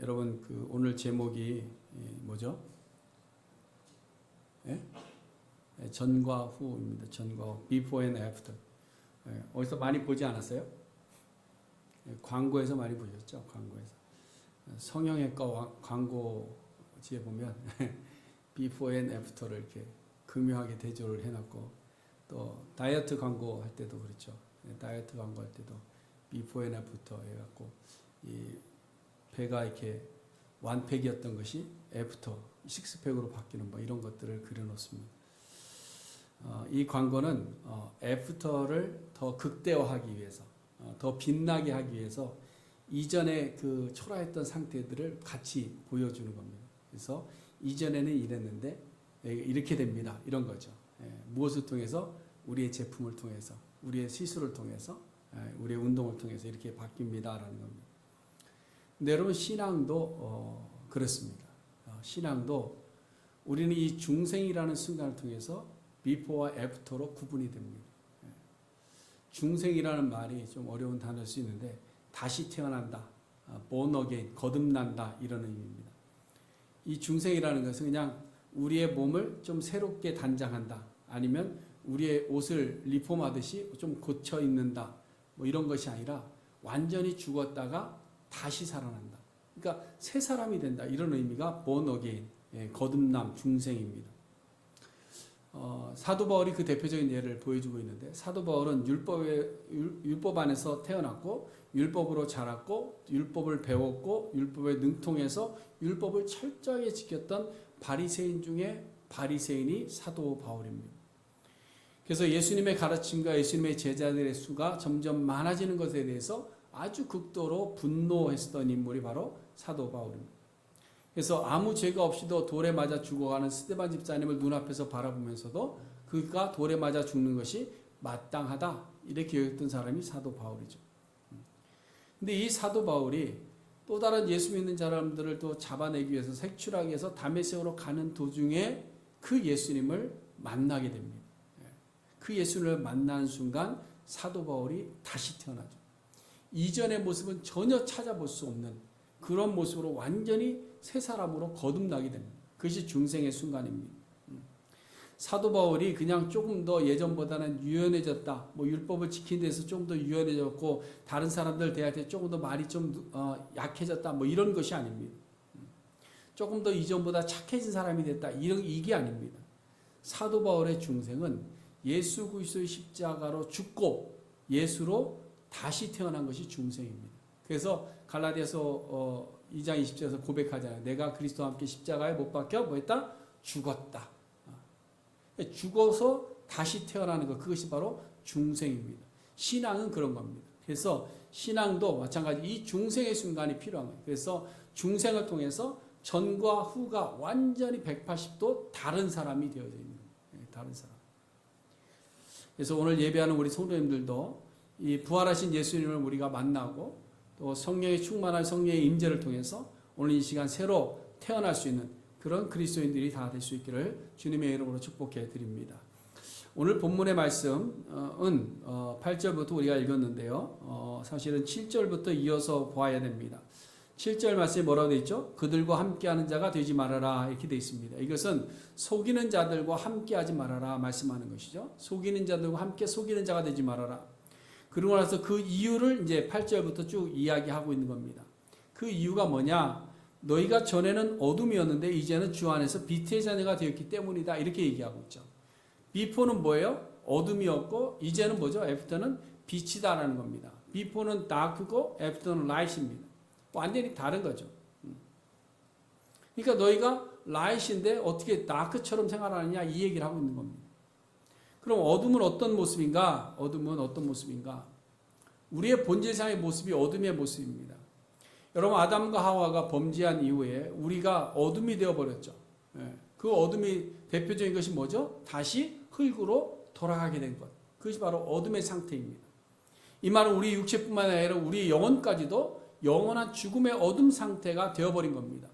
여러분 오늘 제목이 뭐죠? 예? 전과 후입니다. 전과 후. Before and after. 어디서 많이 보지 않았어요? 광고에서 많이 보셨죠? 광고에서. 성형외과 광고지에 보면 Before and after를 이렇게 교묘하게 대조를 해놨고, 또 다이어트 광고 할 때도 그렇죠. 다이어트 광고 할 때도 Before and after 해갖고 이 배가 이렇게 완팩이었던 것이 애프터 식스팩으로 바뀌는 뭐 이런 것들을 그려놓습니다. 이 광고는 애프터를 더 극대화하기 위해서, 더 빛나게 하기 위해서 이전에 그 초라했던 상태들을 같이 보여주는 겁니다. 그래서 이전에는 이랬는데 이렇게 됩니다. 이런 거죠. 무엇을 통해서? 우리의 제품을 통해서, 우리의 시술을 통해서, 우리의 운동을 통해서 이렇게 바뀝니다라는 겁니다. 근데 여러분, 신앙도 그렇습니다. 신앙도 우리는 이 중생이라는 순간을 통해서 비포와 애프터로 구분이 됩니다. 중생이라는 말이 좀 어려운 단어일 수 있는데, 다시 태어난다, born again, 거듭난다, 이런 의미입니다. 이 중생이라는 것은 그냥 우리의 몸을 좀 새롭게 단장한다, 아니면 우리의 옷을 리폼하듯이 좀 고쳐 입는다, 뭐 이런 것이 아니라 완전히 죽었다가 다시 살아난다. 그러니까 새 사람이 된다, 이런 의미가 born again, 거듭남, 중생입니다. 사도 바울이 그 대표적인 예를 보여주고 있는데, 사도 바울은 율법 안에서 태어났고 율법으로 자랐고 율법을 배웠고 율법에 능통해서 율법을 철저하게 지켰던 바리새인 중에 바리새인이 사도 바울입니다. 그래서 예수님의 가르침과 예수님의 제자들의 수가 점점 많아지는 것에 대해서 아주 극도로 분노했던 인물이 바로 사도 바울입니다. 그래서 아무 죄가 없이도 돌에 맞아 죽어가는 스데반 집사님을 눈앞에서 바라보면서도 그가 돌에 맞아 죽는 것이 마땅하다, 이렇게 여겼던 사람이 사도 바울이죠. 근데 이 사도 바울이 또 다른 예수 믿는 사람들을 또 잡아내기 위해서, 색출하기 위해서 다메섹으로 가는 도중에 그 예수님을 만나게 됩니다. 그 예수님을 만난 순간 사도 바울이 다시 태어나죠. 이전의 모습은 전혀 찾아볼 수 없는 그런 모습으로 완전히 새 사람으로 거듭나게 됩니다. 그것이 중생의 순간입니다. 사도 바울이 그냥 조금 더 예전보다는 유연해졌다, 뭐 율법을 지키는 데서 조금 더 유연해졌고 다른 사람들 대할 때 조금 더 말이 좀 약해졌다, 뭐 이런 것이 아닙니다. 조금 더 이전보다 착해진 사람이 됐다, 이게 아닙니다. 사도 바울의 중생은 예수 그리스도의 십자가로 죽고 예수로 다시 태어난 것이 중생입니다. 그래서 갈라디아서 2장 20절에서 고백하잖아요. 내가 그리스도와 함께 십자가에 못 박혀 뭐 했다? 죽었다. 죽어서 다시 태어나는 것, 그것이 바로 중생입니다. 신앙은 그런 겁니다. 그래서 신앙도 마찬가지 이 중생의 순간이 필요한 거예요. 그래서 중생을 통해서 전과 후가 완전히 180도 다른 사람이 되어져 있는 거예요. 다른 사람. 그래서 오늘 예배하는 우리 성도님들도 이 부활하신 예수님을 우리가 만나고 또 성령의 충만한 성령의 임재를 통해서 오늘 이 시간 새로 태어날 수 있는 그런 그리스도인들이 다 될 수 있기를 주님의 이름으로 축복해 드립니다. 오늘 본문의 말씀은 8절부터 우리가 읽었는데요. 사실은 7절부터 이어서 보아야 됩니다. 7절 말씀에 뭐라고 되어 있죠? 그들과 함께하는 자가 되지 말아라, 이렇게 되어 있습니다. 이것은 속이는 자들과 함께하지 말아라 말씀하는 것이죠. 속이는 자들과 함께 속이는 자가 되지 말아라. 그러고 나서 그 이유를 이제 8절부터 쭉 이야기하고 있는 겁니다. 그 이유가 뭐냐? 너희가 전에는 어둠이었는데 이제는 주 안에서 빛의 자녀가 되었기 때문이다, 이렇게 얘기하고 있죠. 비포는 뭐예요? 어둠이었고 이제는 뭐죠? 애프터는 빛이다라는 겁니다. 비포는 다크고 애프터는 라이트입니다. 완전히 다른 거죠. 그러니까 너희가 라이트인데 어떻게 다크처럼 생활하느냐, 이 얘기를 하고 있는 겁니다. 그럼 어둠은 어떤 모습인가? 어둠은 어떤 모습인가? 우리의 본질상의 모습이 어둠의 모습입니다. 여러분, 아담과 하와가 범죄한 이후에 우리가 어둠이 되어버렸죠. 그 어둠이 대표적인 것이 뭐죠? 다시 흙으로 돌아가게 된 것. 그것이 바로 어둠의 상태입니다. 이 말은 우리 육체뿐만 아니라 우리 영혼까지도 영원한 죽음의 어둠 상태가 되어버린 겁니다.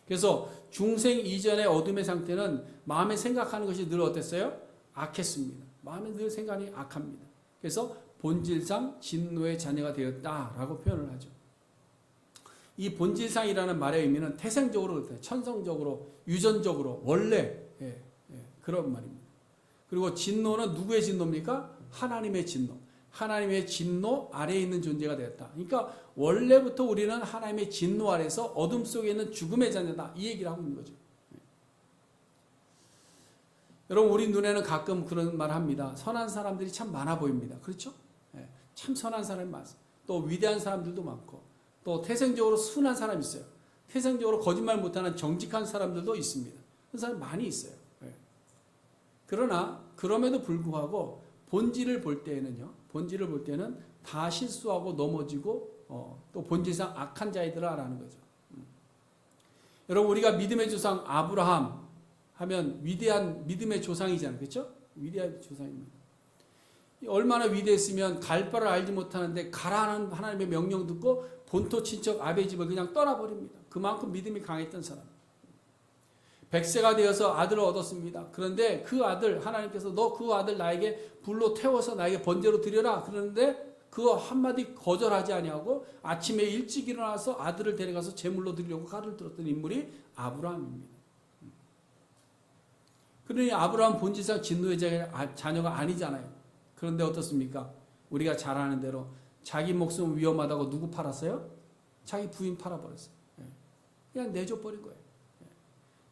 그래서 중생 이전의 어둠의 상태는 마음에 생각하는 것이 늘 어땠어요? 악했습니다. 마음에 늘 생각이 악합니다. 그래서 본질상 진노의 자녀가 되었다라고 표현을 하죠. 이 본질상이라는 말의 의미는 태생적으로, 천성적으로, 유전적으로, 원래 그런 말입니다. 그리고 진노는 누구의 진노입니까? 하나님의 진노. 하나님의 진노 아래에 있는 존재가 되었다. 그러니까 원래부터 우리는 하나님의 진노 아래에서 어둠 속에 있는 죽음의 자녀다. 이 얘기를 하고 있는 거죠. 여러분, 우리 눈에는 가끔 그런 말 합니다. 선한 사람들이 참 많아 보입니다. 그렇죠? 참 선한 사람이 많습니다. 또 위대한 사람들도 많고, 또 태생적으로 순한 사람이 있어요. 태생적으로 거짓말 못하는 정직한 사람들도 있습니다. 그런 사람이 많이 있어요. 그러나 그럼에도 불구하고 본질을 볼 때는 다 실수하고 넘어지고 또 본질상 악한 자이들을 알아는 거죠. 여러분, 우리가 믿음의 조상 아브라함 하면 위대한 믿음의 조상이잖아요. 그렇죠? 위대한 조상입니다. 얼마나 위대했으면 갈 바를 알지 못하는데 가라는 하나님의 명령 듣고 본토 친척 아베 집을 그냥 떠나버립니다. 그만큼 믿음이 강했던 사람. 100세가 되어서 아들을 얻었습니다. 그런데 그 아들, 하나님께서 너 그 아들 나에게 불로 태워서 나에게 번제로 드려라. 그러는데 그 한마디 거절하지 아니하고 아침에 일찍 일어나서 아들을 데려가서 제물로 드리려고 칼을 들었던 인물이 아브라함입니다. 그러니 아브라함 본질상 진노의 자녀가 아니잖아요. 그런데 어떻습니까? 우리가 잘 아는 대로 자기 목숨 위험하다고 누구 팔았어요? 자기 부인 팔아버렸어요. 그냥 내줘버린 거예요.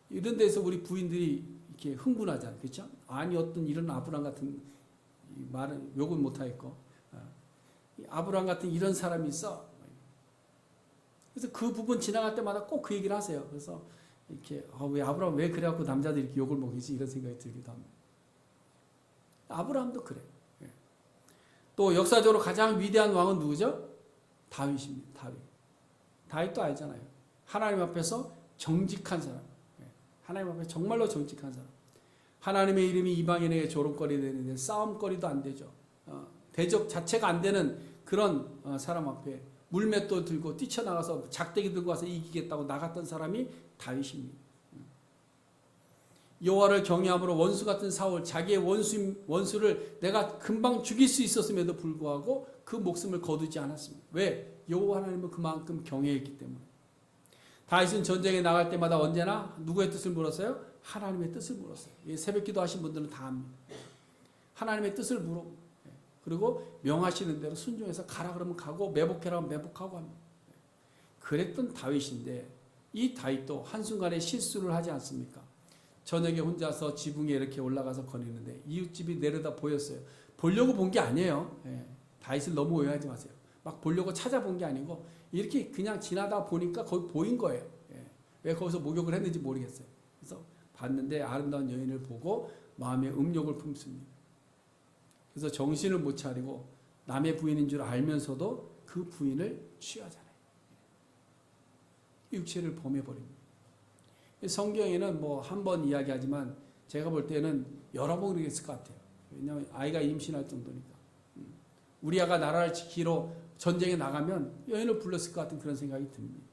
이런 데서 우리 부인들이 이렇게 흥분하잖아요. 그렇죠? 아니 어떤 이런 아브라함 같은 말은 욕은 못하겠고 아브라함 같은 이런 사람이 있어. 그래서 그 부분 지나갈 때마다 꼭 그 얘기를 하세요. 그래서 이렇게 왜 아브라함 왜 그래갖고 남자들이 이렇게 욕을 먹이지 이런 생각이 들기도 합니다. 아브라함도 그래. 또 역사적으로 가장 위대한 왕은 누구죠? 다윗입니다. 다윗도 알잖아요. 하나님 앞에서 정직한 사람. 하나님 앞에 정말로 정직한 사람. 하나님의 이름이 이방인에게 조롱거리 되는데 싸움거리도 안 되죠. 대적 자체가 안 되는 그런 사람 앞에 물맷돌 들고 뛰쳐나가서 작대기 들고 와서 이기겠다고 나갔던 사람이 다윗입니다. 여호와를 경외함으로 원수 같은 사울, 자기의 원수를 내가 금방 죽일 수 있었음에도 불구하고 그 목숨을 거두지 않았습니다. 왜? 여호와 하나님을 그만큼 경외했기 때문에. 다윗은 전쟁에 나갈 때마다 언제나 누구의 뜻을 물었어요? 하나님의 뜻을 물었어요. 새벽기도 하신 분들은 다 압니다. 하나님의 뜻을 물어. 그리고 명하시는 대로 순종해서 가라 그러면 가고 매복해라 하면 매복하고 합니다. 그랬던 다윗인데 이 다윗도 한순간에 실수를 하지 않습니까? 저녁에 혼자서 지붕에 이렇게 올라가서 거니는데 이웃집이 내려다 보였어요. 보려고 본 게 아니에요. 다윗을 너무 오해하지 마세요. 막 보려고 찾아본 게 아니고 이렇게 그냥 지나다 보니까 거기 보인 거예요. 왜 거기서 목욕을 했는지 모르겠어요. 그래서 봤는데 아름다운 여인을 보고 마음에 음욕을 품습니다. 그래서 정신을 못 차리고 남의 부인인 줄 알면서도 그 부인을 취하잖아요. 육체를 범해버립니다. 성경에는 뭐 한 번 이야기하지만 제가 볼 때는 여러 번 그러겠을 것 같아요. 왜냐하면 아이가 임신할 정도니까. 우리아가 나라를 지키러 전쟁에 나가면 여인을 불렀을 것 같은 그런 생각이 듭니다.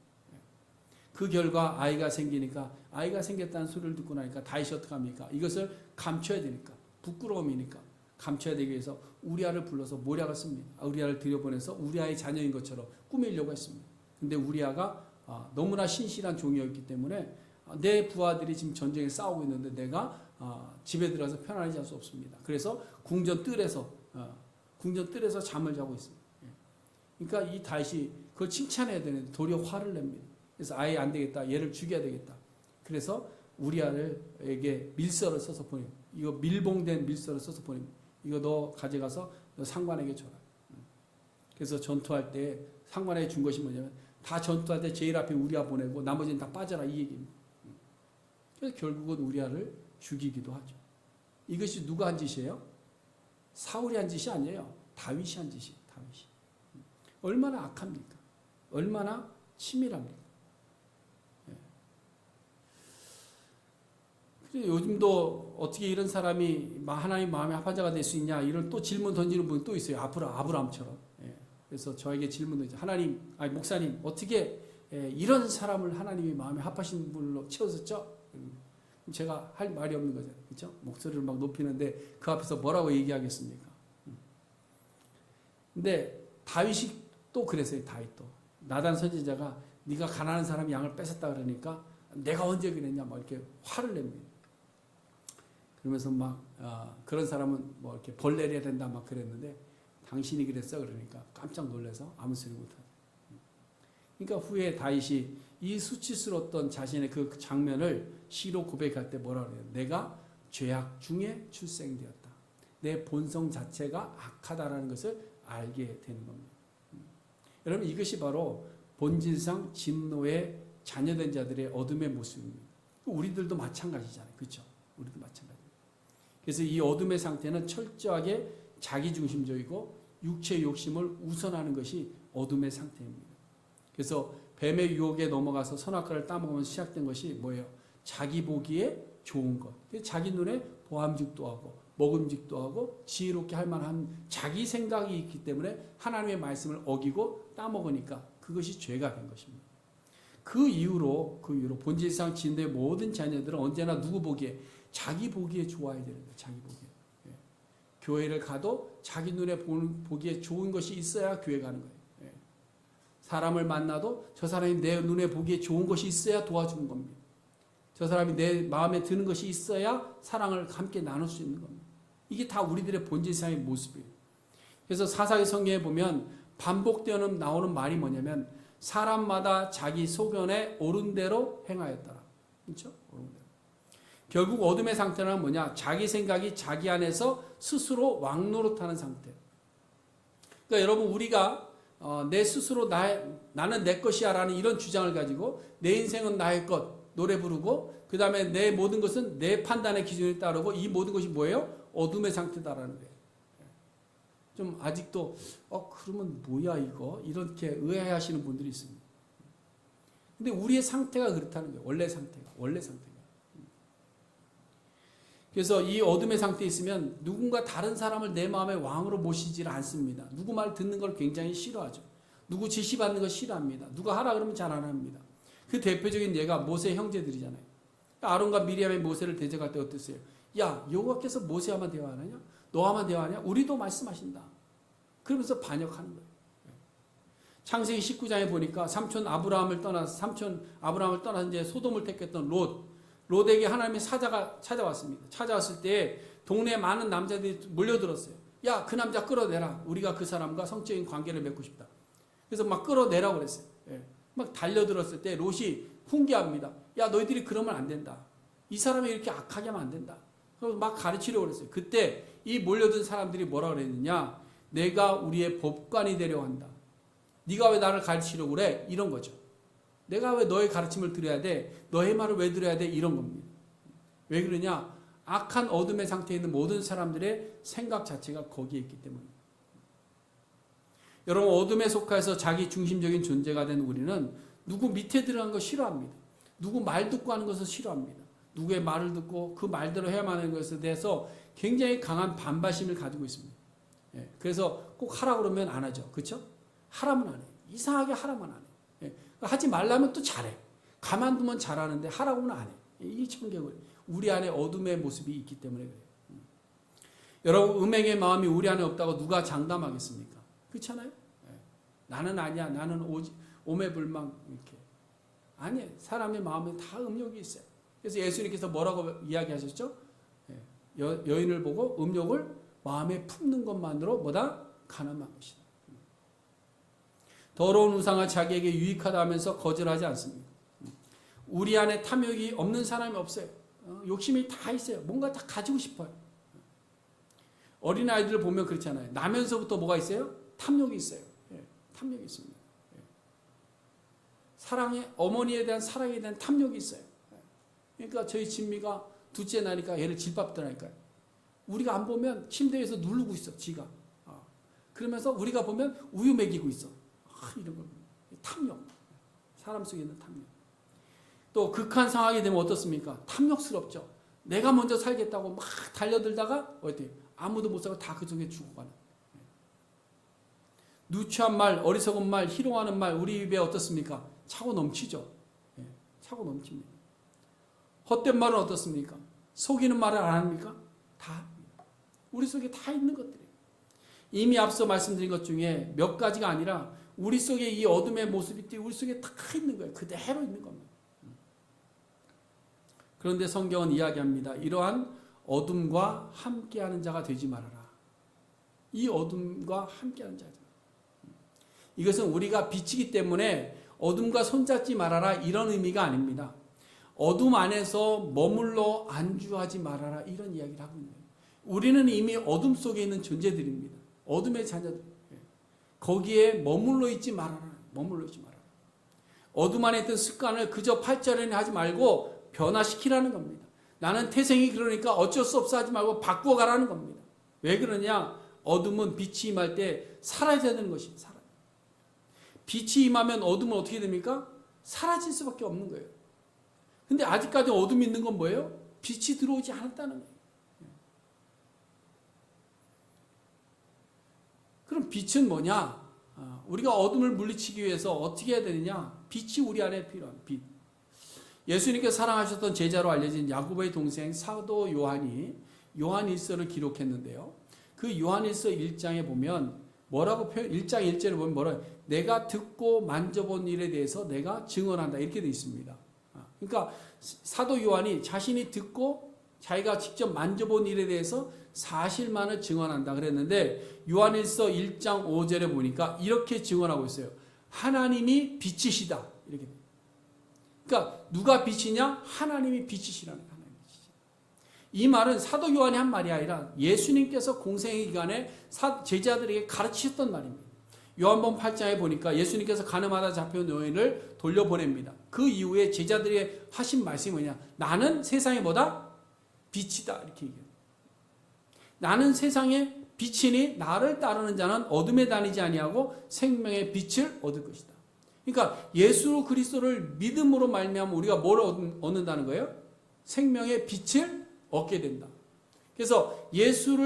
그 결과 아이가 생기니까 아이가 생겼다는 소리를 듣고 나니까 다윗이 어떻게 합니까? 이것을 감춰야 되니까 부끄러움이니까 감춰야 되기 위해서 우리아를 불러서 모략을 씁니다. 우리아를 들여보내서 우리아의 자녀인 것처럼 꾸미려고 했습니다. 근데 우리아가 너무나 신실한 종이었기 때문에 내 부하들이 지금 전쟁에 싸우고 있는데 내가 집에 들어가서 편안하지 할 수 없습니다. 그래서 궁전 뜰에서 잠을 자고 있습니다. 그러니까 이 다윗이 그걸 칭찬해야 되는데 도리어 화를 냅니다. 그래서 아예 안 되겠다. 얘를 죽여야 되겠다. 그래서 우리아에게 밀서를 써서 보내요. 이거 밀봉된 밀서를 써서 보냅니다. 이거 너 가져가서 너 상관에게 줘라. 그래서 전투할 때 상관에게 준 것이 뭐냐면 다 전투할 때 제일 앞에 우리아 보내고 나머지는 다 빠져라 이 얘기입니다. 그래서 결국은 우리아를 죽이기도 하죠. 이것이 누가 한 짓이에요? 사울이 한 짓이 아니에요. 다윗이 한 짓이에요. 다윗이. 얼마나 악합니까? 얼마나 치밀합니까? 요즘도 어떻게 이런 사람이 하나님 마음에 합한 자가 될 수 있냐 이런 또 질문 던지는 분이 또 있어요. 아브라함처럼. 그래서 저에게 질문 던지죠. 목사님 어떻게 이런 사람을 하나님이 마음에 합하신 분으로 채우셨죠? 제가 할 말이 없는 거죠. 그렇죠? 목소리를 막 높이는데 그 앞에서 뭐라고 얘기하겠습니까? 근데 다윗이 또 그랬어요. 다윗도. 나단 선지자가 네가 가난한 사람 양을 뺏었다 그러니까 내가 언제 그랬냐 막 이렇게 화를 냅니다. 그러면서 막 그런 사람은 뭐 이렇게 벌 내려야 된다 막 그랬는데 당신이 그랬어 그러니까 깜짝 놀라서 아무 소리 못하죠. 그러니까 후에 다윗이 이 수치스러웠던 자신의 그 장면을 시로 고백할 때 뭐라 그래요? 내가 죄악 중에 출생되었다. 내 본성 자체가 악하다라는 것을 알게 되는 겁니다. 여러분 이것이 바로 본질상 진노의 자녀된 자들의 어둠의 모습입니다. 우리들도 마찬가지잖아요. 그렇죠? 우리도 마찬가지입니다. 그래서 이 어둠의 상태는 철저하게 자기중심적이고 육체의 욕심을 우선하는 것이 어둠의 상태입니다. 그래서 뱀의 유혹에 넘어가서 선악과를 따먹으면서 시작된 것이 뭐예요? 자기 보기에 좋은 것. 자기 눈에 보암직도 하고 먹음직도 하고 지혜롭게 할 만한 자기 생각이 있기 때문에 하나님의 말씀을 어기고 따먹으니까 그것이 죄가 된 것입니다. 그 이후로 본질상 진노의 모든 자녀들은 언제나 누구 보기에? 자기 보기에 좋아야 되는 거예요. 자기 보기에. 예. 교회를 가도 자기 눈에 보기에 좋은 것이 있어야 교회 가는 거예요. 예. 사람을 만나도 저 사람이 내 눈에 보기에 좋은 것이 있어야 도와주는 겁니다. 저 사람이 내 마음에 드는 것이 있어야 사랑을 함께 나눌 수 있는 겁니다. 이게 다 우리들의 본질상의 모습이에요. 그래서 사사기 성경에 보면 반복되어 나오는 말이 뭐냐면 사람마다 자기 소견에 옳은 대로 행하였더라. 그렇죠? 옳은 대로. 결국 어둠의 상태는 뭐냐? 자기 생각이 자기 안에서 스스로 왕노릇하는 상태. 그러니까 여러분 우리가 내 스스로 나는 내 것이야 라는 이런 주장을 가지고 내 인생은 나의 것 노래 부르고 그 다음에 내 모든 것은 내 판단의 기준에 따르고 이 모든 것이 뭐예요? 어둠의 상태다라는 거예요. 좀 아직도 그러면 뭐야 이거? 이렇게 의아해하시는 분들이 있습니다. 근데 우리의 상태가 그렇다는 거예요. 원래 상태가. 그래서 이 어둠의 상태에 있으면 누군가 다른 사람을 내 마음의 왕으로 모시질 않습니다. 누구 말 듣는 걸 굉장히 싫어하죠. 누구 지시받는 거 싫어합니다. 누가 하라 그러면 잘 안 합니다. 그 대표적인 예가 모세 형제들이잖아요. 아론과 미리암의 모세를 대적할 때 어땠어요? 야, 여호와께서 모세와만 대화하느냐? 너와만 대화하냐? 우리도 말씀하신다. 그러면서 반역하는 거예요. 창세기 19장에 보니까 삼촌 아브라함을 떠나서 이제 소돔을 택했던 롯에게 하나님의 사자가 찾아왔습니다. 찾아왔을 때 동네에 많은 남자들이 몰려들었어요. 야, 그 남자 끌어내라. 우리가 그 사람과 성적인 관계를 맺고 싶다. 그래서 막 끌어내라고 그랬어요. 막 달려들었을 때 롯이 훈계합니다. 야, 너희들이 그러면 안 된다. 이 사람이 이렇게 악하게 하면 안 된다. 그래서 막 가르치려고 그랬어요. 그때 이 몰려든 사람들이 뭐라 그랬느냐? 내가 우리의 법관이 되려고 한다. 네가 왜 나를 가르치려고 그래? 이런 거죠. 내가 왜 너의 가르침을 들어야 돼? 너의 말을 왜 들어야 돼? 이런 겁니다. 왜 그러냐? 악한 어둠의 상태에 있는 모든 사람들의 생각 자체가 거기에 있기 때문입니다. 여러분 어둠에 속해서 자기 중심적인 존재가 된 우리는 누구 밑에 들어간 거 싫어합니다. 누구 말 듣고 하는 것을 싫어합니다. 누구의 말을 듣고 그 말대로 해야만 하는 것에 대해서 굉장히 강한 반발심을 가지고 있습니다. 그래서 꼭 하라고 그러면 안 하죠. 그렇죠? 하라면 안 해요. 이상하게 하라면 안 해요. 하지 말라면 또 잘해. 가만두면 잘하는데 하라고는 안 해. 이 청개구리. 우리 안에 어둠의 모습이 있기 때문에 그래요. 여러분 음행의 마음이 우리 안에 없다고 누가 장담하겠습니까? 그렇잖아요. 나는 아니야. 나는 오매불망 이렇게. 아니에요. 사람의 마음에 다 음욕이 있어요. 그래서 예수님께서 뭐라고 이야기하셨죠? 여인을 보고 음욕을 마음에 품는 것만으로 뭐다? 가늠한 것이다. 더러운 우상을 자기에게 유익하다 하면서 거절하지 않습니다. 우리 안에 탐욕이 없는 사람이 없어요. 욕심이 다 있어요. 뭔가 다 가지고 싶어요. 어린아이들을 보면 그렇잖아요. 나면서부터 뭐가 있어요? 탐욕이 있어요. 탐욕이 있습니다. 사랑의 어머니에 대한 사랑에 대한 탐욕이 있어요. 그러니까 저희 진미가 둘째 나니까 얘를 질밥더라니까요. 우리가 안 보면 침대 위에서 누르고 있어, 지가. 그러면서 우리가 보면 우유 먹이고 있어. 이런 거. 탐욕. 사람 속에 있는 탐욕. 또 극한 상황이 되면 어떻습니까? 탐욕스럽죠. 내가 먼저 살겠다고 막 달려들다가 어때요? 아무도 못 살고 다 그 속에 죽어가는. 누추한 말, 어리석은 말, 희롱하는 말 우리 입에 어떻습니까? 차고 넘치죠. 차고 넘칩니다. 헛된 말은 어떻습니까? 속이는 말을 안 합니까? 다 합니다. 우리 속에 다 있는 것들이에요. 이미 앞서 말씀드린 것 중에 몇 가지가 아니라 우리 속에 이 어둠의 모습이 우리 속에 다 있는 거예요. 그대로 있는 겁니다. 그런데 성경은 이야기합니다. 이러한 어둠과 함께하는 자가 되지 말아라. 이 어둠과 함께하는 자죠. 이것은 우리가 빛이기 때문에 어둠과 손잡지 말아라 이런 의미가 아닙니다. 어둠 안에서 머물러 안주하지 말아라 이런 이야기를 하고 있는 거예요. 우리는 이미 어둠 속에 있는 존재들입니다. 어둠의 자녀들. 거기에 머물러 있지 말아라. 머물러 있지 말아라. 어둠 안에 있던 습관을 그저 팔자련이 하지 말고 변화시키라는 겁니다. 나는 태생이 그러니까 어쩔 수 없어 하지 말고 바꾸어가라는 겁니다. 왜 그러냐? 어둠은 빛이 임할 때 사라져야 되는 것입니다. 빛이 임하면 어둠은 어떻게 됩니까? 사라질 수밖에 없는 거예요. 근데 아직까지 어둠이 있는 건 뭐예요? 빛이 들어오지 않았다는 거예요. 그럼 빛은 뭐냐? 우리가 어둠을 물리치기 위해서 어떻게 해야 되느냐? 빛이 우리 안에 필요한 빛. 예수님께서 사랑하셨던 제자로 알려진 야고보의 동생 사도 요한이 요한일서를 기록했는데요. 그 요한일서 1장에 보면 뭐라고 1장 1절에 보면 뭐라 내가 듣고 만져본 일에 대해서 내가 증언한다 이렇게 되어 있습니다. 그러니까 사도 요한이 자신이 듣고 자기가 직접 만져본 일에 대해서 사실만을 증언한다 그랬는데 요한일서 1장 5절에 보니까 이렇게 증언하고 있어요. 하나님이 빛이시다 이렇게. 그러니까 누가 빛이냐? 하나님이 빛이시라는 거예요. 이 말은 사도 요한이 한 말이 아니라 예수님께서 공생의 기간에 제자들에게 가르치셨던 말입니다. 요한복음 8장에 보니까 예수님께서 가늠하다 잡혀온 여인을 돌려보냅니다. 그 이후에 제자들이 하신 말씀이 뭐냐? 나는 세상의 뭐다? 빛이다 이렇게 얘기해요. 나는 세상의 빛이니 나를 따르는 자는 어둠에 다니지 아니하고 생명의 빛을 얻을 것이다. 그러니까 예수 그리스도를 믿음으로 말미암아 우리가 뭘 얻는다는 거예요? 생명의 빛을 얻게 된다. 그래서 예수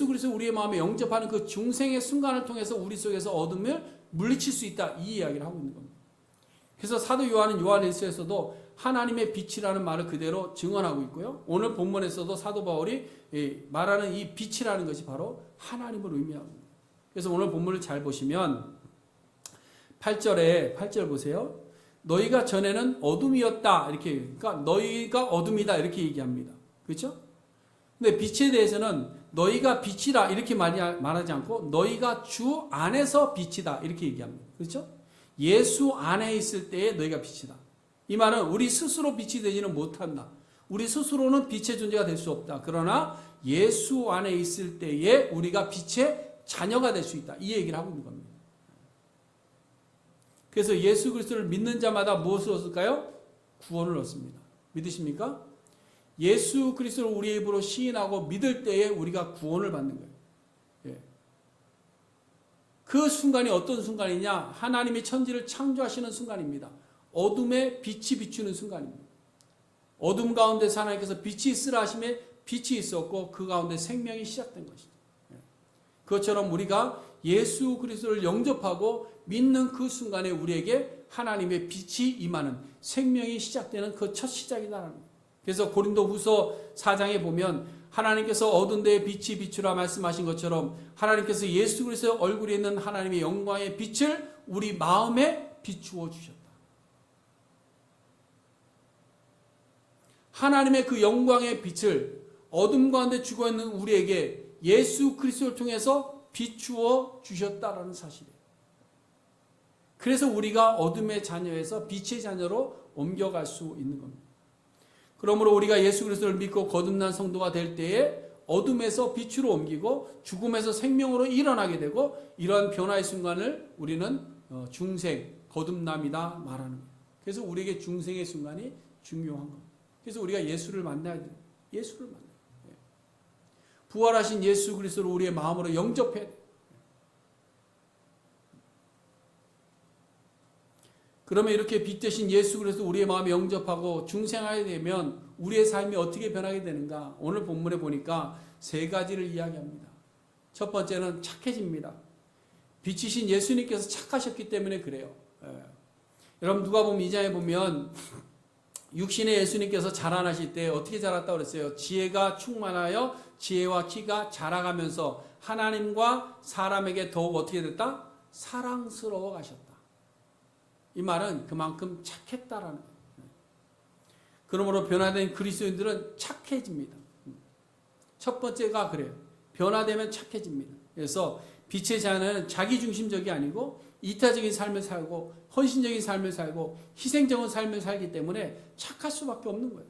그리스도 우리의 마음에 영접하는 그 중생의 순간을 통해서 우리 속에서 어둠을 물리칠 수 있다. 이 이야기를 하고 있는 겁니다. 그래서 사도 요한은 요한일서에서도 하나님의 빛이라는 말을 그대로 증언하고 있고요. 오늘 본문에서도 사도 바울이 말하는 이 빛이라는 것이 바로 하나님을 의미하고 있습니다. 그래서 오늘 본문을 잘 보시면 8절 보세요. 너희가 전에는 어둠이었다. 이렇게, 그러니까 너희가 어둠이다. 이렇게 얘기합니다. 그렇죠? 근데 빛에 대해서는 너희가 빛이라 이렇게 말하지 않고 너희가 주 안에서 빛이다. 이렇게 얘기합니다. 그렇죠? 예수 안에 있을 때에 너희가 빛이다. 이 말은 우리 스스로 빛이 되지는 못한다. 우리 스스로는 빛의 존재가 될 수 없다. 그러나 예수 안에 있을 때에 우리가 빛의 자녀가 될 수 있다. 이 얘기를 하고 있는 겁니다. 그래서 예수 그리스도를 믿는 자마다 무엇을 얻을까요? 구원을 얻습니다. 믿으십니까? 예수 그리스도를 우리의 입으로 시인하고 믿을 때에 우리가 구원을 받는 거예요. 예. 그 순간이 어떤 순간이냐? 하나님이 천지를 창조하시는 순간입니다. 어둠에 빛이 비추는 순간입니다. 어둠 가운데 하나님께서 빛이 있으라 하심에 빛이 있었고 그 가운데 생명이 시작된 것이죠. 예. 그것처럼 우리가 예수 그리스도를 영접하고 믿는 그 순간에 우리에게 하나님의 빛이 임하는 생명이 시작되는 그 첫 시작이다라는 거예요. 그래서 고린도후서 4장에 보면 하나님께서 어두운 데에 빛이 비추라 말씀하신 것처럼 하나님께서 예수 그리스도의 얼굴에 있는 하나님의 영광의 빛을 우리 마음에 비추어 주셨다. 하나님의 그 영광의 빛을 어둠 가운데 죽어있는 우리에게 예수 그리스도를 통해서 비추어 주셨다라는 사실이에요. 그래서 우리가 어둠의 자녀에서 빛의 자녀로 옮겨갈 수 있는 겁니다. 그러므로 우리가 예수 그리스도를 믿고 거듭난 성도가 될 때에 어둠에서 빛으로 옮기고 죽음에서 생명으로 일어나게 되고 이러한 변화의 순간을 우리는 중생, 거듭남이다 말하는 거예요. 그래서 우리에게 중생의 순간이 중요한 겁니다. 그래서 우리가 예수를 만나야 돼요. 예수를 만나야 돼요. 부활하신 예수 그리스도를 우리의 마음으로 영접해야 돼요. 그러면 이렇게 빛 대신 예수 그리스도 우리의 마음에 영접하고 중생하게 되면 우리의 삶이 어떻게 변하게 되는가? 오늘 본문에 보니까 세 가지를 이야기합니다. 첫 번째는 착해집니다. 빛이신 예수님께서 착하셨기 때문에 그래요. 여러분 누가복음 2장에 보면 육신의 예수님께서 자라나실 때 어떻게 자랐다고 그랬어요? 지혜가 충만하여 지혜와 키가 자라가면서 하나님과 사람에게 더욱 어떻게 됐다? 사랑스러워 가셨다. 이 말은 그만큼 착했다라는 거예요. 그러므로 변화된 그리스도인들은 착해집니다. 첫 번째가 그래요. 변화되면 착해집니다. 그래서 빛의 자녀는 자기중심적이 아니고 이타적인 삶을 살고 헌신적인 삶을 살고 희생적인 삶을 살기 때문에 착할 수밖에 없는 거예요.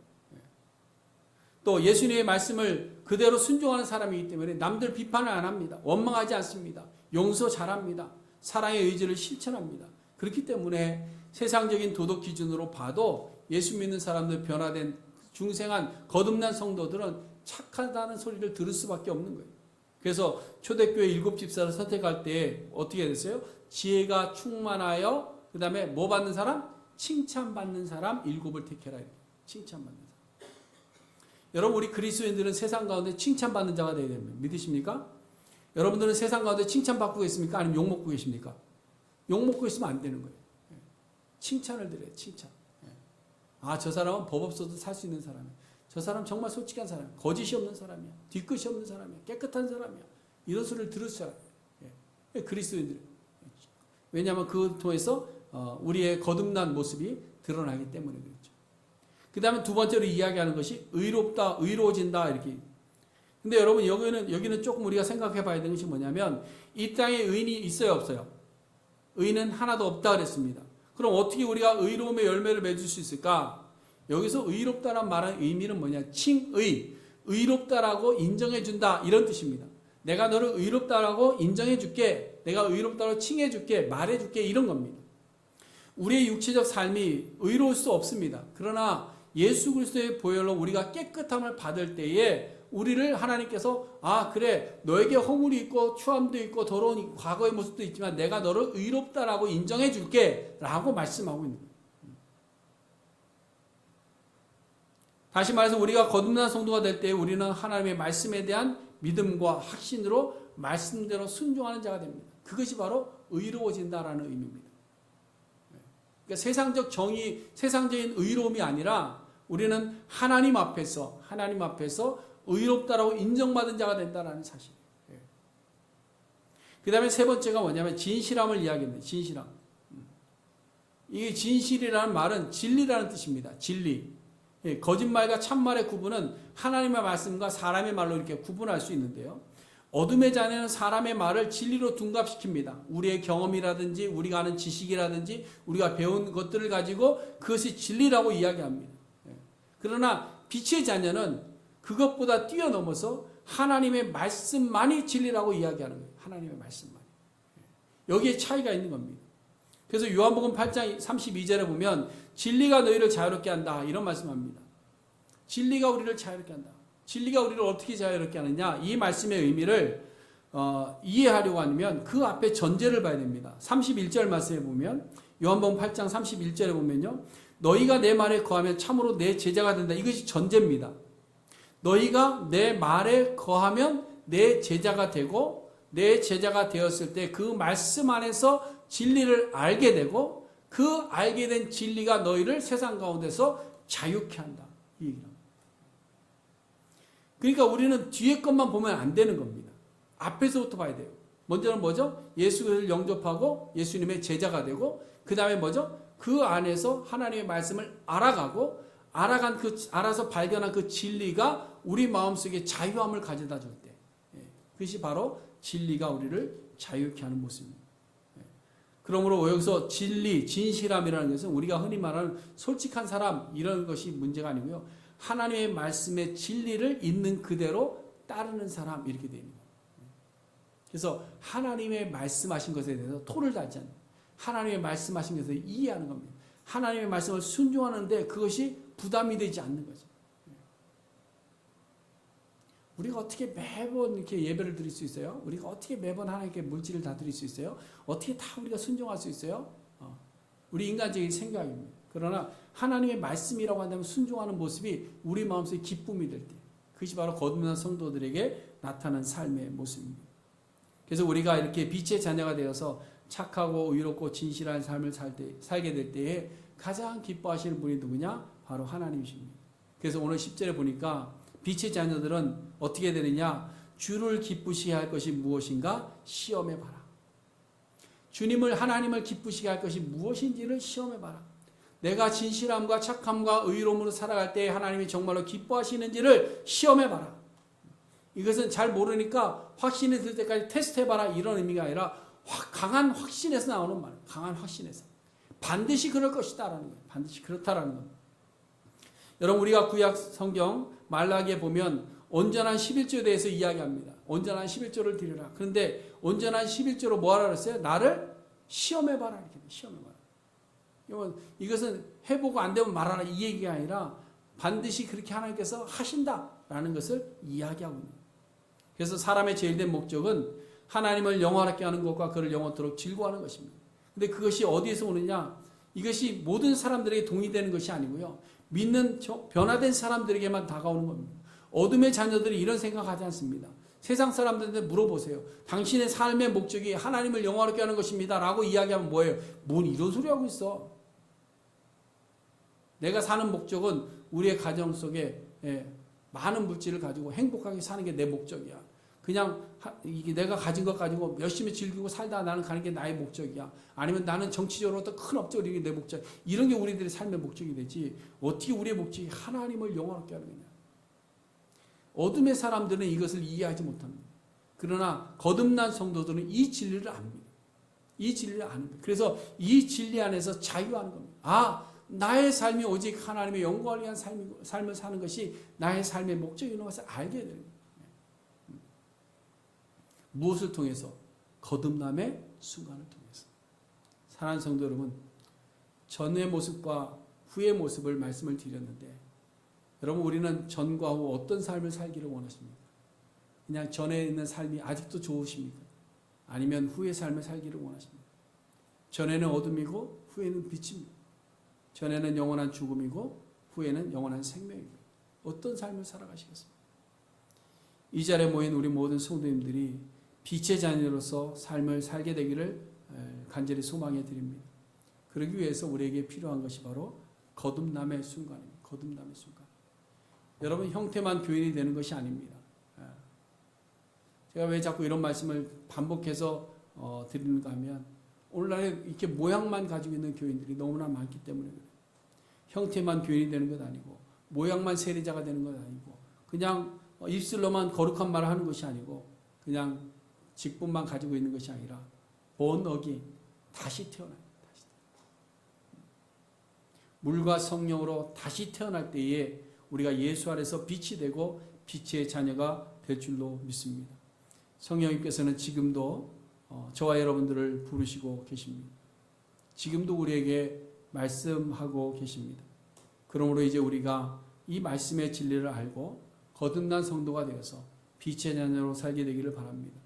또 예수님의 말씀을 그대로 순종하는 사람이기 때문에 남들 비판을 안 합니다. 원망하지 않습니다. 용서 잘합니다. 사랑의 의지를 실천합니다. 그렇기 때문에 세상적인 도덕 기준으로 봐도 예수 믿는 사람들, 변화된 중생한 거듭난 성도들은 착하다는 소리를 들을 수밖에 없는 거예요. 그래서 초대교회 7집사를 선택할 때 어떻게 됐어요? 지혜가 충만하여 그 다음에 뭐 받는 사람? 칭찬받는 사람 7을 택해라. 칭찬받는 사람. 여러분, 우리 그리스도인들은 세상 가운데 칭찬받는 자가 되어야 됩니다. 믿으십니까? 여러분들은 세상 가운데 칭찬받고 계십니까? 아니면 욕먹고 계십니까? 욕먹고 있으면 안 되는 거예요. 칭찬을 드려요. 칭찬. 아, 저 사람은 법 없어도 살 수 있는 사람이야. 저 사람 정말 솔직한 사람이야. 거짓이 없는 사람이야. 뒤끝이 없는 사람이야. 깨끗한 사람이야. 이런 소리를 들을 사람이야. 그리스도인들. 왜냐하면 그 통해서 우리의 거듭난 모습이 드러나기 때문에 그렇죠. 그 다음에 두 번째로 이야기하는 것이 의롭다, 의로워진다 이렇게. 근데 여러분 여기는 조금 우리가 생각해 봐야 되는 것이 뭐냐면 이 땅에 의인이 있어요, 없어요? 의인은 하나도 없다 그랬습니다. 그럼 어떻게 우리가 의로움의 열매를 맺을 수 있을까? 여기서 의롭다란 말의 의미는 뭐냐? 칭의, 의롭다라고 인정해준다 이런 뜻입니다. 내가 너를 의롭다라고 인정해줄게, 내가 의롭다라고 칭해줄게, 말해줄게 이런 겁니다. 우리의 육체적 삶이 의로울 수 없습니다. 그러나 예수 그리스도의 보혈로 우리가 깨끗함을 받을 때에 우리를 하나님께서 아 그래 너에게 허물이 있고 추함도 있고 더러운 과거의 모습도 있지만 내가 너를 의롭다라고 인정해 줄게 라고 말씀하고 있는 거예요. 다시 말해서 우리가 거듭난 성도가 될 때 우리는 하나님의 말씀에 대한 믿음과 확신으로 말씀대로 순종하는 자가 됩니다. 그것이 바로 의로워진다라는 의미입니다. 그러니까 세상적 정의, 세상적인 의로움이 아니라 우리는 하나님 앞에서 의롭다라고 인정받은 자가 된다는 사실이에요. 그 다음에 세 번째가 뭐냐면 진실함을 이야기합니다. 진실함. 이게 진실이라는 말은 진리라는 뜻입니다. 진리. 거짓말과 참말의 구분은 하나님의 말씀과 사람의 말로 이렇게 구분할 수 있는데요. 어둠의 자녀는 사람의 말을 진리로 둔갑시킵니다. 우리의 경험이라든지 우리가 아는 지식이라든지 우리가 배운 것들을 가지고 그것이 진리라고 이야기합니다. 그러나 빛의 자녀는 그것보다 뛰어넘어서 하나님의 말씀만이 진리라고 이야기하는 거예요. 하나님의 말씀만. 여기에 차이가 있는 겁니다. 그래서 요한복음 8장 32절에 보면 진리가 너희를 자유롭게 한다 이런 말씀합니다. 진리가 우리를 자유롭게 한다. 진리가 우리를 어떻게 자유롭게 하느냐? 이 말씀의 의미를 이해하려고 하면 그 앞에 전제를 봐야 됩니다. 31절 말씀에 보면 요한복음 8장 31절에 보면요. 너희가 내 말에 거하면 참으로 내 제자가 된다. 이것이 전제입니다. 너희가 내 말에 거하면 내 제자가 되고 내 제자가 되었을 때 그 말씀 안에서 진리를 알게 되고 그 알게 된 진리가 너희를 세상 가운데서 자유케 한다. 이 얘기입니다. 그러니까 우리는 뒤에 것만 보면 안 되는 겁니다. 앞에서부터 봐야 돼요. 먼저는 뭐죠? 예수를 영접하고 예수님의 제자가 되고 그 다음에 뭐죠? 그 안에서 하나님의 말씀을 알아가고 알아서 발견한 그 진리가 우리 마음속에 자유함을 가져다 줄 때 그것이 바로 진리가 우리를 자유케 하는 모습입니다. 그러므로 여기서 진리, 진실함이라는 것은 우리가 흔히 말하는 솔직한 사람 이런 것이 문제가 아니고요. 하나님의 말씀의 진리를 있는 그대로 따르는 사람 이렇게 되는 거예요. 그래서 하나님의 말씀하신 것에 대해서 토를 달지 않는 하나님의 말씀하신 것을 이해하는 겁니다. 하나님의 말씀을 순종하는데 그것이 부담이 되지 않는 거죠. 우리가 어떻게 매번 이렇게 예배를 드릴 수 있어요? 우리가 어떻게 매번 하나님께 물질을 다 드릴 수 있어요? 어떻게 다 우리가 순종할 수 있어요? 우리 인간적인 생각입니다. 그러나 하나님의 말씀이라고 한다면 순종하는 모습이 우리 마음속에 기쁨이 될 때, 그것이 바로 거듭난 성도들에게 나타나는 삶의 모습입니다. 그래서 우리가 이렇게 빛의 자녀가 되어서 착하고 의롭고 진실한 삶을 살게 될 때에 가장 기뻐하시는 분이 누구냐? 바로 하나님이십니다. 그래서 오늘 10절에 보니까 빛의 자녀들은 어떻게 되느냐? 주를 기쁘시게 할 것이 무엇인가? 시험해 봐라. 하나님을 기쁘시게 할 것이 무엇인지를 시험해봐라. 내가 진실함과 착함과 의로움으로 살아갈 때 하나님이 정말로 기뻐하시는지를 시험해봐라. 이것은 잘 모르니까 확신이 들 때까지 테스트해봐라 이런 의미가 아니라 강한 확신에서 나오는 말이에요. 강한 확신에서. 반드시 그럴 것이다 라는 거예요. 반드시 그렇다라는 겁니다. 여러분 우리가 구약 성경 말라기에 보면 온전한 11조에 대해서 이야기합니다. 온전한 11조를 드리라. 그런데 온전한 11조로 뭐하라 그랬어요? 나를 시험해봐라. 이렇게 시험해봐라. 이것은 해보고 안 되면 말하라 이 얘기가 아니라 반드시 그렇게 하나님께서 하신다라는 것을 이야기하고 있는 거예요. 그래서 사람의 제일된 목적은 하나님을 영화롭게 하는 것과 그를 영원토록 즐거워하는 것입니다. 근데 그것이 어디에서 오느냐? 이것이 모든 사람들에게 동의되는 것이 아니고요. 믿는 변화된 사람들에게만 다가오는 겁니다. 어둠의 자녀들이 이런 생각하지 않습니다. 세상 사람들한테 물어보세요. 당신의 삶의 목적이 하나님을 영화롭게 하는 것입니다. 라고 이야기하면 뭐예요? 뭔 이런 소리 하고 있어. 내가 사는 목적은 우리의 가정 속에 많은 물질을 가지고 행복하게 사는 게 내 목적이야. 그냥 이게 내가 가진 것 가지고 열심히 즐기고 살다 나는 가는 게 나의 목적이야. 아니면 나는 정치적으로 또 큰 업적을 이루는 게 내 목적. 이런 게 우리들의 삶의 목적이 되지. 어떻게 우리의 목적이 하나님을 영화롭게 하는 거냐. 어둠의 사람들은 이것을 이해하지 못합니다. 그러나 거듭난 성도들은 이 진리를 압니다. 이 진리를 아는. 그래서 이 진리 안에서 자유하는 겁니다. 아, 나의 삶이 오직 하나님의 영광을 위한 삶을 사는 것이 나의 삶의 목적이라는 것을 알게 되는 거예요. 무엇을 통해서? 거듭남의 순간을 통해서. 사랑하는 성도 여러분, 전의 모습과 후의 모습을 말씀을 드렸는데 여러분 우리는 전과 후 어떤 삶을 살기를 원하십니까? 그냥 전에 있는 삶이 아직도 좋으십니까? 아니면 후의 삶을 살기를 원하십니까? 전에는 어둠이고 후에는 빛입니다. 전에는 영원한 죽음이고 후에는 영원한 생명이고 어떤 삶을 살아가시겠습니까? 이 자리에 모인 우리 모든 성도님들이 빛의 자녀로서 삶을 살게 되기를 간절히 소망해 드립니다. 그러기 위해서 우리에게 필요한 것이 바로 거듭남의 순간입니다. 거듭남의 순간. 여러분 형태만 교인이 되는 것이 아닙니다. 제가 왜 자꾸 이런 말씀을 반복해서 드리는가 하면 오늘날에 이렇게 모양만 가지고 있는 교인들이 너무나 많기 때문에 그래요. 형태만 교인이 되는 것 아니고 모양만 세례자가 되는 것 아니고 그냥 입술로만 거룩한 말을 하는 것이 아니고 그냥 직분만 가지고 있는 것이 아니라 born again, 다시 태어나요. 물과 성령으로 다시 태어날 때에 우리가 예수 안에서 빛이 되고 빛의 자녀가 될 줄로 믿습니다. 성령님께서는 지금도 저와 여러분들을 부르시고 계십니다. 지금도 우리에게 말씀하고 계십니다. 그러므로 이제 우리가 이 말씀의 진리를 알고 거듭난 성도가 되어서 빛의 자녀로 살게 되기를 바랍니다.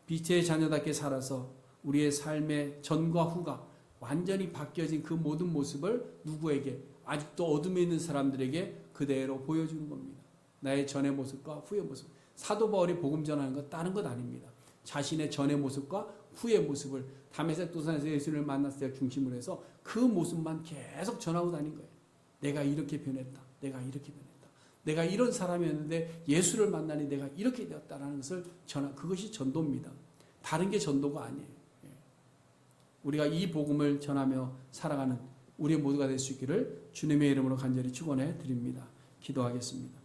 빛의 자녀답게 살아서 우리의 삶의 전과 후가 완전히 바뀌어진 그 모든 모습을 누구에게? 아직도 어둠에 있는 사람들에게 그대로 보여주는 겁니다. 나의 전의 모습과 후의 모습. 사도 바울이 복음 전하는 것 다른 것 아닙니다. 자신의 전의 모습과 후의 모습을 다메섹 도상에서 예수를 만났을 때 중심으로 해서 그 모습만 계속 전하고 다닌 거예요. 내가 이렇게 변했다. 내가 이렇게 변했다. 내가 이런 사람이었는데 예수를 만나니 내가 이렇게 되었다라는 것을 전하. 그것이 전도입니다. 다른 게 전도가 아니에요. 우리가 이 복음을 전하며 살아가는 우리 모두가 될 수 있기를 주님의 이름으로 간절히 축원해 드립니다. 기도하겠습니다.